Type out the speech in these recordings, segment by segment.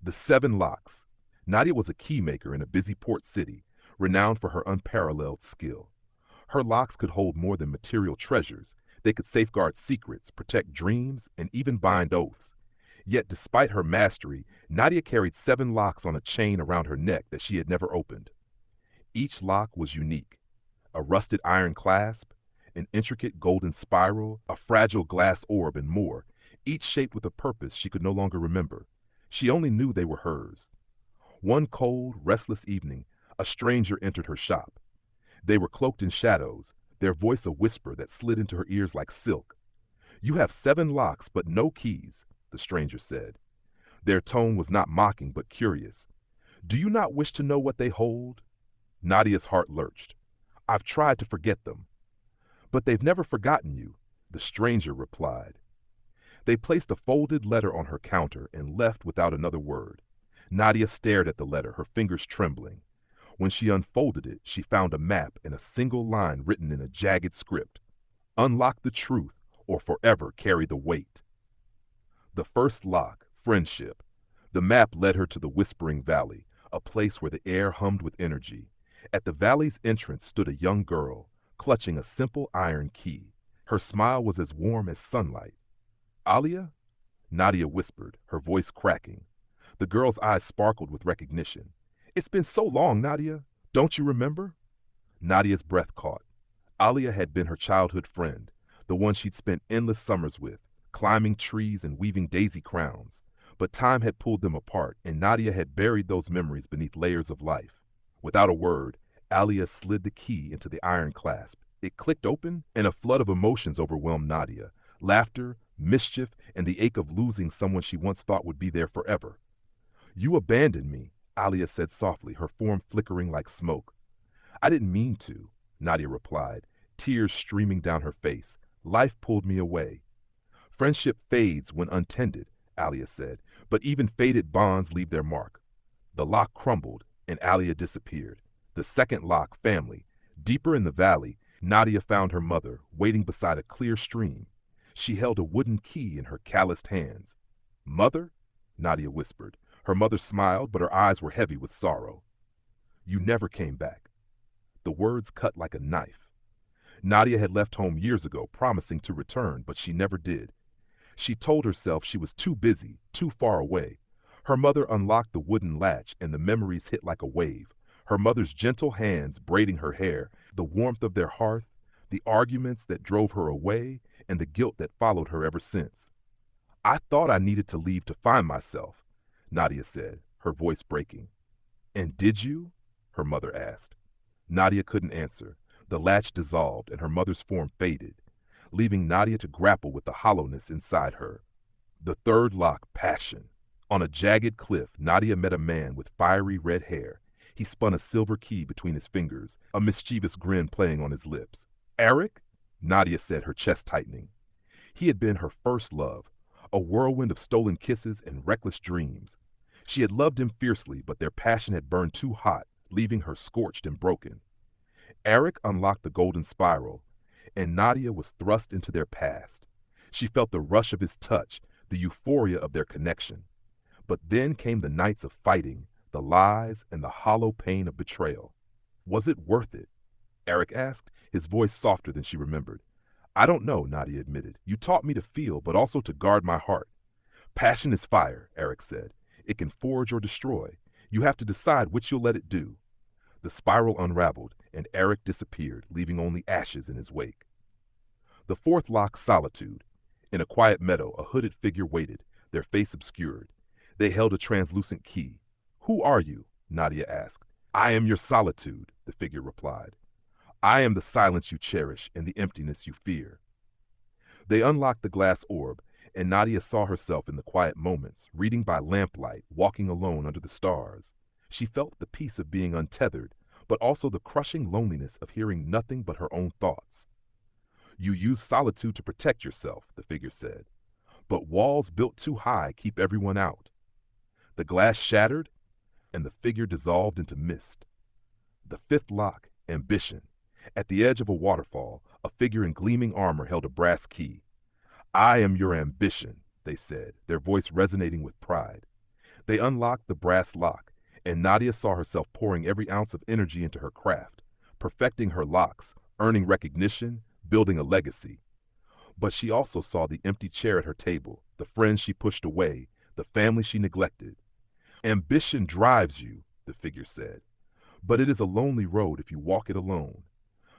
The Seven Locks. Nadia was a key maker in a busy port city, renowned for her unparalleled skill. Her locks could hold more than material treasures. They could safeguard secrets, protect dreams, and even bind oaths. Yet, despite her mastery, Nadia carried 7 locks on a chain around her neck that she had never opened. Each lock was unique: a rusted iron clasp, an intricate golden spiral, a fragile glass orb, and more, each shaped with a purpose she could no longer remember. She only knew they were hers. One cold, restless evening, a stranger entered her shop. They were cloaked in shadows, their voice a whisper that slid into her ears like silk. "You have 7 locks, but no keys," the stranger said. Their tone was not mocking, but curious. "Do you not wish to know what they hold?" Nadia's heart lurched. "I've tried to forget them." "But they've never forgotten you," the stranger replied. They placed a folded letter on her counter and left without another word. Nadia stared at the letter, her fingers trembling. When she unfolded it, she found a map and a single line written in a jagged script: "Unlock the truth, or forever carry the weight." The first lock, friendship. The map led her to the Whispering Valley, a place where the air hummed with energy. At the valley's entrance stood a young girl, clutching a simple iron key. Her smile was as warm as sunlight. "Alia?" Nadia whispered, her voice cracking. The girl's eyes sparkled with recognition. "It's been so long, Nadia. Don't you remember?" Nadia's breath caught. Alia had been her childhood friend, the one she'd spent endless summers with, climbing trees and weaving daisy crowns. But time had pulled them apart, and Nadia had buried those memories beneath layers of life. Without a word, Alia slid the key into the iron clasp. It clicked open, and a flood of emotions overwhelmed Nadia: laughter, mischief, and the ache of losing someone she once thought would be there forever. "You abandoned me," Alia said softly, her form flickering like smoke. "I didn't mean to," Nadia replied, tears streaming down her face. "Life pulled me away." "Friendship fades when untended," Alia said, "but even faded bonds leave their mark." The lock crumbled, and Alia disappeared. The second lock, family. Deeper in the valley, Nadia found her mother, waiting beside a clear stream. She held a wooden key in her calloused hands. "Mother?" Nadia whispered. Her mother smiled, but her eyes were heavy with sorrow. "You never came back." The words cut like a knife. Nadia had left home years ago, promising to return, but she never did. She told herself she was too busy, too far away. Her mother unlocked the wooden latch, and the memories hit like a wave. Her mother's gentle hands braiding her hair, the warmth of their hearth, the arguments that drove her away, and the guilt that followed her ever since. "I thought I needed to leave to find myself," Nadia said, her voice breaking. "And did you?" her mother asked. Nadia couldn't answer. The latch dissolved, and her mother's form faded, leaving Nadia to grapple with the hollowness inside her. The third lock, passion. On a jagged cliff, Nadia met a man with fiery red hair. He spun a silver key between his fingers, a mischievous grin playing on his lips. "Eric?" Nadia said, her chest tightening. He had been her first love, a whirlwind of stolen kisses and reckless dreams. She had loved him fiercely, but their passion had burned too hot, leaving her scorched and broken. Eric unlocked the golden spiral, and Nadia was thrust into their past. She felt the rush of his touch, the euphoria of their connection. But then came the nights of fighting, the lies, and the hollow pain of betrayal. "Was it worth it?" Eric asked, his voice softer than she remembered. "I don't know," Nadia admitted. "You taught me to feel, but also to guard my heart." "Passion is fire," Eric said. "It can forge or destroy. You have to decide which you'll let it do." The spiral unraveled, and Eric disappeared, leaving only ashes in his wake. The fourth lock, solitude. In a quiet meadow, a hooded figure waited, their face obscured. They held a translucent key. "Who are you?" Nadia asked. "I am your solitude," the figure replied. "I am the silence you cherish and the emptiness you fear." They unlocked the glass orb, and Nadia saw herself in the quiet moments, reading by lamplight, walking alone under the stars. She felt the peace of being untethered, but also the crushing loneliness of hearing nothing but her own thoughts. "You use solitude to protect yourself," the figure said. "But walls built too high keep everyone out." The glass shattered, and the figure dissolved into mist. The fifth lock, ambition. At the edge of a waterfall, a figure in gleaming armor held a brass key. "I am your ambition," they said, their voice resonating with pride. They unlocked the brass lock, and Nadia saw herself pouring every ounce of energy into her craft, perfecting her locks, earning recognition, building a legacy. But she also saw the empty chair at her table, the friends she pushed away, the family she neglected. Ambition drives you, the figure said, but it is a lonely road if you walk it alone.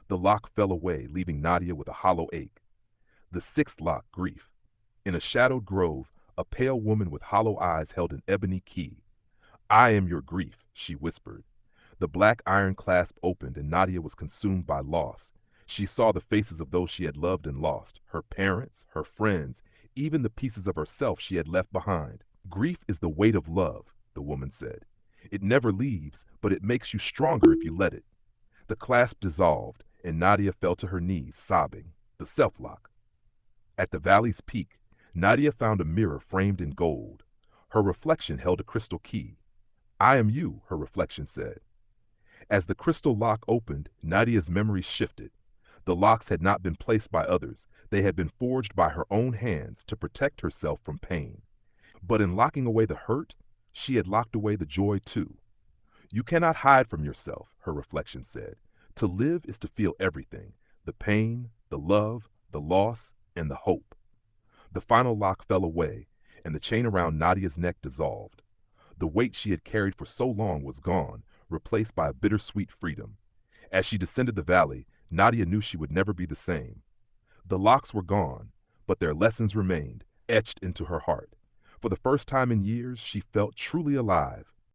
The lock fell away, leaving Nadia with a hollow ache. The sixth lock, grief. In a shadowed grove, a pale woman with hollow eyes held an ebony key. I am your grief, she whispered. The black iron clasp opened, and Nadia was consumed by loss. She saw the faces of those she had loved and lost, her parents, her friends, even the pieces of herself she had left behind. Grief is the weight of love, the woman said. It never leaves, but it makes you stronger if you let it. The clasp dissolved, and Nadia fell to her knees, sobbing. The self-lock. At the valley's peak, Nadia found a mirror framed in gold. Her reflection held a crystal key. I am you, her reflection said. As the crystal lock opened, Nadia's memories shifted. The locks had not been placed by others. They had been forged by her own hands to protect herself from pain. But in locking away the hurt, she had locked away the joy too. You cannot hide from yourself, her reflection said. To live is to feel everything, the pain, the love, the loss, and the hope. The final lock fell away, and the chain around Nadia's neck dissolved. The weight she had carried for so long was gone, replaced by a bittersweet freedom. As she descended the valley, Nadia knew she would never be the same. The locks were gone, but their lessons remained, etched into her heart. For the first time in years, she felt truly alive.